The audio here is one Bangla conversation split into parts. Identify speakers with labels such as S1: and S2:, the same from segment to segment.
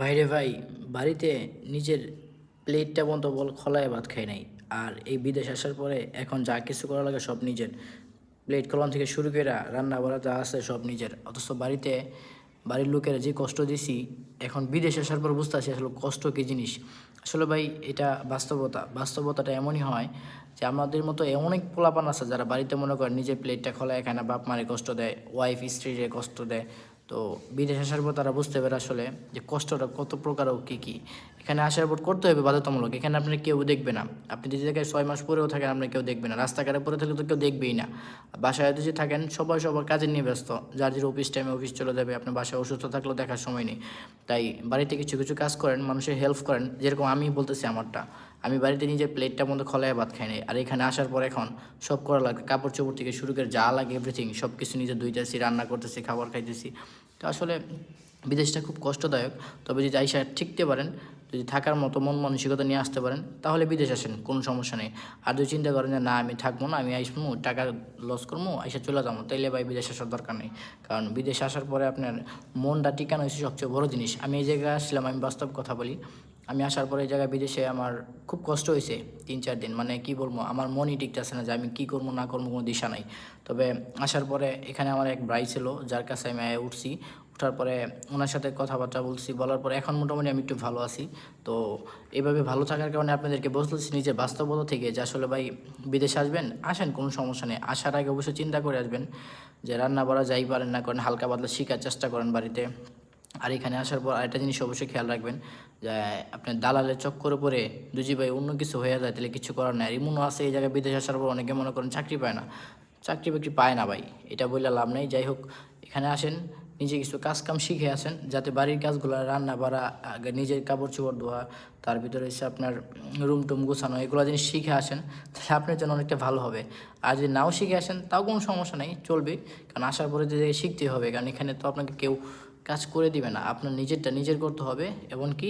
S1: ভাইরে ভাই, বাড়িতে নিজের প্লেটটা পর্যন্ত খোলায় ভাত খাই নাই। আর এই বিদেশ আসার পরে এখন যা কিছু করা লাগে সব নিজের। প্লেট খোলানো থেকে শুরু করে রান্না বাড়া যা আছে সব নিজের। অথচ বাড়িতে বাড়ির লোকেরা যে কষ্ট দিছি, এখন বিদেশ আসার পর বুঝতে আসি আসলে কষ্ট কী জিনিস। আসলে ভাই, এটা বাস্তবতাটা এমনই হয় যে আমাদের মতো অনেক পোলাপান আছে যারা বাড়িতে মনে করেন নিজের প্লেটটা খোলায় খায় না, বাপ মারে কষ্ট দেয়, ওয়াইফ স্ত্রীরে কষ্ট দেয়। তো বিদেশ আসার পর তারা বুঝতে পারে আসলে যে কষ্টটা কত প্রকার ও কী কী। এখানে আসার পর করতে হবে বাধ্যতামূলক। এখানে আপনার কেউ দেখবে না। আপনি যে জায়গায় 6 মাস পরেও থাকেন, আপনার কেউ দেখবে না। রাস্তাঘাটে পরে থাকলে তো কেউ দেখবেই না। বাসায় যদি থাকেন, সবাই সবার কাজে নিয়ে ব্যস্ত। যার যার অফিস টাইমে অফিস চলে যাবে। আপনার বাসায় অসুস্থ থাকলেও দেখার সময় নেই। তাই বাড়িতে কিছু কিছু কাজ করেন, মানুষের হেল্প করেন। যেরকম আমি বলতেছি আমারটা, আমি বাড়িতে নিজের প্লেটটা মধ্যে খোলায় ভাত খাই নাই। আর এখানে আসার পর এখন সব করা লাগে, কাপড় চোপড় থেকে শুরু করে যা লাগে এভরিথিং সব কিছু নিজে ধুইতেছি, রান্না করতেছি, খাবার খাইতেছি। তো আসলে বিদেশটা খুব কষ্টদায়ক। তবে যদি আইসা ঠিকতে পারেন, যদি থাকার মতো মন মানসিকতা নিয়ে আসতে পারেন, তাহলে বিদেশ আসেন, কোনো সমস্যা নেই। আর যদি চিন্তা করেন যে না আমি থাকবো না, আমি আসবো, টাকা লস করবো, আইসা চলে যাবো, তাইলে ভাই বিদেশ আসার দরকার নেই। কারণ বিদেশ আসার পরে আপনার মনটা টিকানো হচ্ছে সবচেয়ে বড় জিনিস। আমি এই জায়গায় আসলাম, আমি বাস্তব কথা বলি। আমি আসার পরে এই জায়গায় বিদেশে আমার খুব কষ্ট হয়েছে 3-4 দিন। মানে কি বলবো, আমার মনই টিকতেছে না যে আমি কী করবো না করবো, কোনো দিশা নাই। তবে আসার পরে এখানে আমার এক ভাই ছিল, যার কাছে আমি উঠছি। ওঠার পরে ওনার সাথে কথাবার্তা বলছি, বলার পরে এখন মোটামুটি আমি একটু ভালো আছি। তো এভাবে ভালো থাকার কারণে আপনাদেরকে বলতেছি নিজের বাস্তবতা থেকে যে আসলে ভাই, বিদেশে আসবেন, আসেন, কোনো সমস্যা নেই। আসার আগে অবশ্যই চিন্তা করে আসবেন যে রান্না বাড়া যাই পারেন না করেন, হালকা পাতলা শেখার চেষ্টা করেন বাড়িতে। আর এখানে আসার পর আরেকটা জিনিস অবশ্যই খেয়াল রাখবেন যে আপনার দালালের চক্করে পরে দুজি ভাই অন্য কিছু হয়ে যায়, তাহলে কিছু করার নাই। আর এমনও আছে এই জায়গায় বিদেশে আসার পর অনেকে মনে করেন চাকরি পায় না। চাকরি বাকরি পায় না ভাই, এটা বললে লাভ নেই। যাই হোক, এখানে আসেন, নিজে কিছু কাজ কাম শিখে আসেন, যাতে বাড়ির কাজগুলো, রান্না বাড়া, নিজের কাপড় চোপড় ধোয়া, তার ভিতরে হচ্ছে আপনার রুম টুম গোছানো, এগুলো জিনিস শিখে আসেন, তাহলে আপনার জন্য অনেকটা ভালো হবে। আর যদি নাও শিখে আসেন, তাও কোনো সমস্যা নেই, চলবে। কারণ আসার পরে যে শিখতে হবে, কারণ এখানে তো আপনাকে কেউ কাজ করে দিবে না, আপনার নিজেরটা নিজের করতে হবে, এমনকি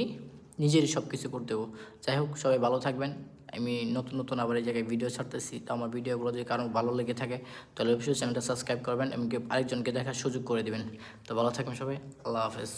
S1: নিজেরই সব কিছু করতে হবে। যাই হোক, সবাই ভালো থাকবেন। আমি নতুন নতুন আবার এই জায়গায় ভিডিও ছাড়তেছি। তো আমার ভিডিওগুলো যদি কারো ভালো লেগে থাকে, তাহলে অবশ্যই চ্যানেলটা সাবস্ক্রাইব করবেন, এমনকি আরেকজনকে দেখার সুযোগ করে দিবেন। তো ভালো থাকবেন সবাই, আল্লাহ হাফেজ।